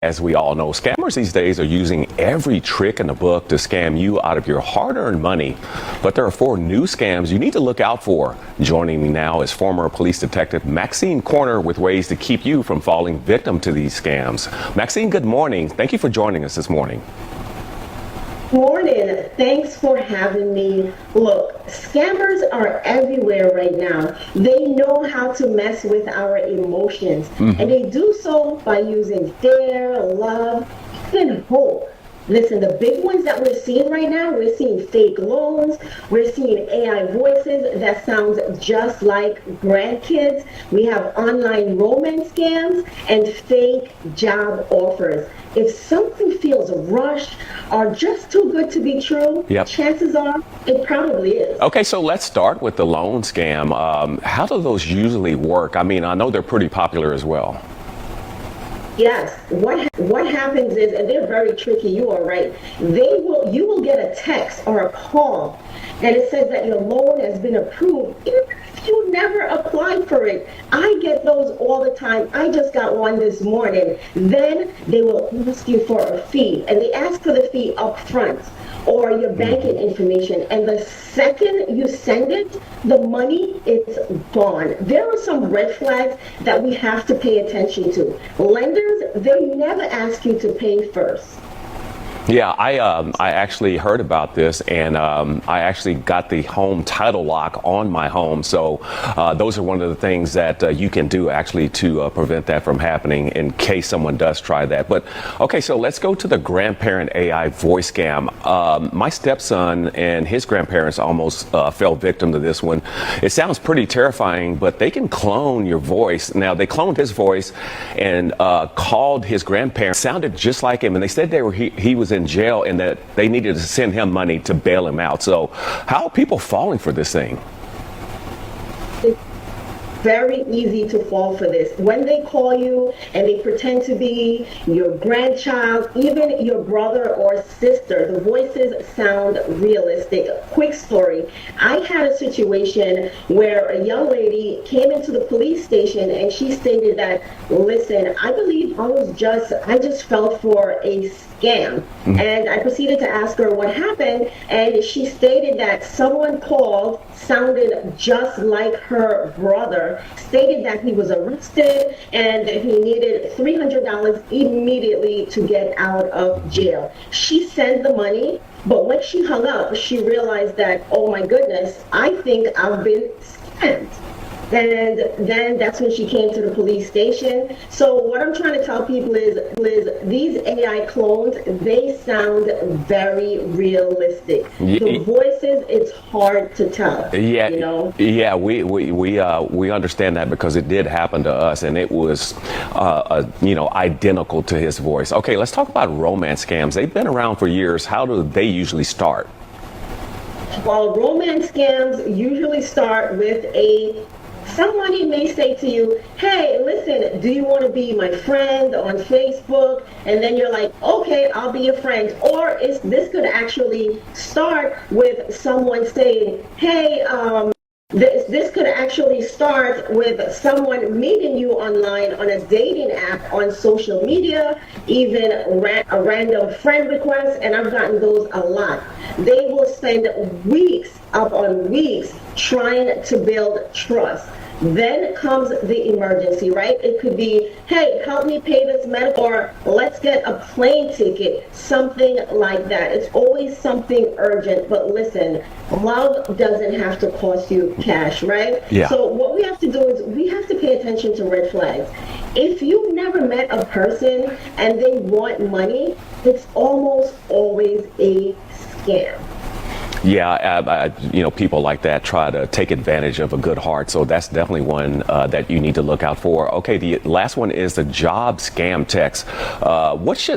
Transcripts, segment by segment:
As we all know, scammers these days are using every trick in the book to scam you out of your hard-earned money. But there are 4 new scams you need to look out for. Joining me now is former police detective Maxine Corner with ways to keep you from falling victim to these scams. Maxine, good morning. Thank you for joining us this morning. Morning. Thanks for having me. Look, scammers are everywhere right now. They know how to mess with our emotions, and they do so by using fear, love, even hope. Listen, the big ones that we're seeing right now, we're seeing fake loans, we're seeing AI voices that sound just like grandkids. We have online romance scams and fake job offers. If something feels rushed or just too good to be true, chances are it probably is. Okay, so let's start with the loan scam. How do those usually work? I mean, I know they're pretty popular as well. Yes. What happens is, and they're very tricky, you are right, you will get a text or a call and it says that your loan has been approved, even if you never applied for it. I get those all the time. I just got one this morning. Then they will ask you for a fee, and they ask for the fee up front or your banking information, and the second you send it, the money is gone. There are some red flags that we have to pay attention to. Lenders, they never ask you to pay first. Yeah, I actually heard about this, and I actually got the home title lock on my home. So those are one of the things that you can do actually to prevent that from happening in case someone does try that. But okay, so let's go to the grandparent AI voice scam. My stepson and his grandparents almost fell victim to this one. It sounds pretty terrifying, but they can clone your voice. Now, they cloned his voice and called his grandparents, sounded just like him, and they said he was in jail and that they needed to send him money to bail him out. So how are people falling for this thing? It's very easy to fall for this. When they call you and they pretend to be your grandchild, even your brother or sister, the voices sound realistic. Quick story. I had a situation where a young lady came into the police station and she stated that, listen, I believe I just fell for a scam. And I proceeded to ask her what happened, and she stated that someone called, sounded just like her brother, stated that he was arrested and he needed $300 immediately to get out of jail. She sent the money, but when she hung up, she realized that, oh my goodness, I think I've been scammed. And then that's when she came to the police station. So what I'm trying to tell people is these AI clones, they sound very realistic. The voices, it's hard to tell. Yeah, you know? Yeah, we understand that because it did happen to us, and it was identical to his voice. Okay, let's talk about romance scams. They've been around for years. How do they usually start? Well, romance scams usually start with somebody may say to you, hey, listen, do you want to be my friend on Facebook? And then you're like, okay, I'll be your friend. Or this could actually start with someone saying, hey, this could actually start with someone meeting you online on a dating app on social media, even a random friend request, and I've gotten those a lot. They will spend weeks upon weeks trying to build trust. Then comes the emergency, right? It could be, hey, help me pay this medical, or let's get a plane ticket, something like that. It's always something urgent. But listen, love doesn't have to cost you cash, right? Yeah. So what we have to do is we have to pay attention to red flags. If you've never met a person and they want money, it's almost always a scam. Yeah, people like that try to take advantage of a good heart. So that's definitely one that you need to look out for. Okay, the last one is the job scam text.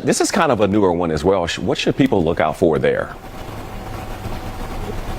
This is kind of a newer one as well. What should people look out for there?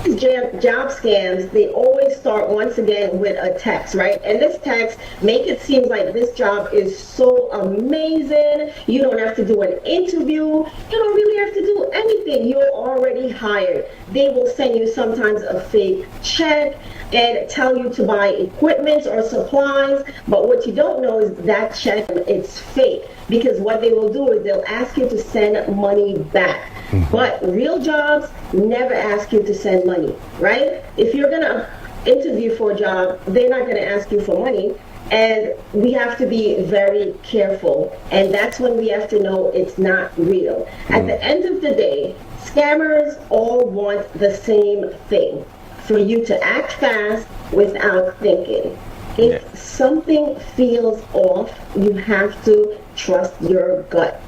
These job scams, they always start once again with a text, right? And this text make it seem like this job is so amazing. You don't have to do an interview. You don't really have to do anything. You're already hired. They will send you sometimes a fake check and tell you to buy equipment or supplies. But what you don't know is that check, it's fake. Because what they will do is they'll ask you to send money back. But real jobs never ask you to send money, right? If you're gonna interview for a job, they're not gonna ask you for money. And we have to be very careful. And that's when we have to know it's not real. At the end of the day, scammers all want the same thing, for you to act fast without thinking. If something feels off, you have to trust your gut.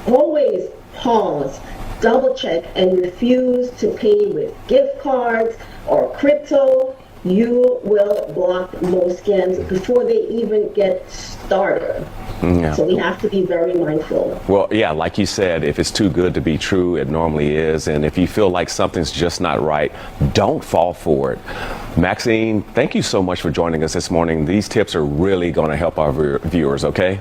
Always pause, double check, and refuse to pay with gift cards or crypto. You will block most scams before they even get started. Yeah. So we have to be very mindful. Well, yeah, like you said, if it's too good to be true, it normally is. And if you feel like something's just not right, don't fall for it. Maxine, thank you so much for joining us this morning. These tips are really going to help our viewers, okay?